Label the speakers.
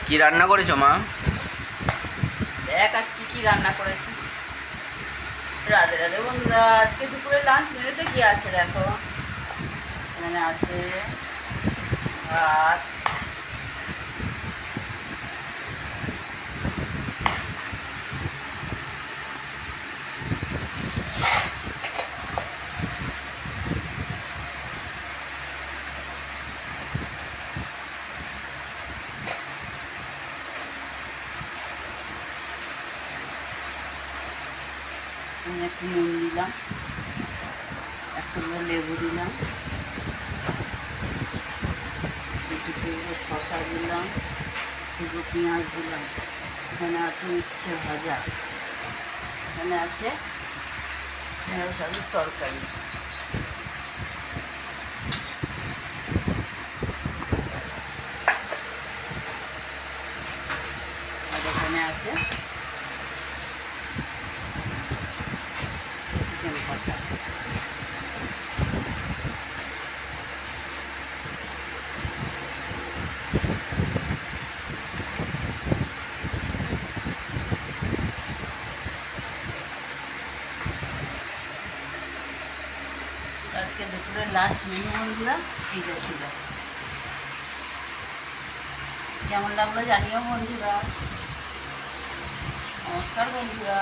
Speaker 1: কি রান্না করেছো মা?
Speaker 2: দেখ আজ কি রান্না করেছি। রাধে রাধে বন্ধুরা, আজকে দুপুরে লাঞ্চ মেনুতে কি আছে দেখো। এখানে আছে ভাত, একটু নুন দিলাম, একটু লেবু দিলাম, একটু শসা দিলাম, দুটো পেঁয়াজ দিলাম। এখানে আছে উচ্ছে ভাজা, এখানে আছে ঢেঁড়স আলুর তরকারি, আর এখানে আছে চিকেন কষা। আজকে দুপুরের লাস্ট মেনু বন্ধুরা এইটা ছিল। কেমন লাগলো জানিও বন্ধুরা। নমস্কার বন্ধুরা।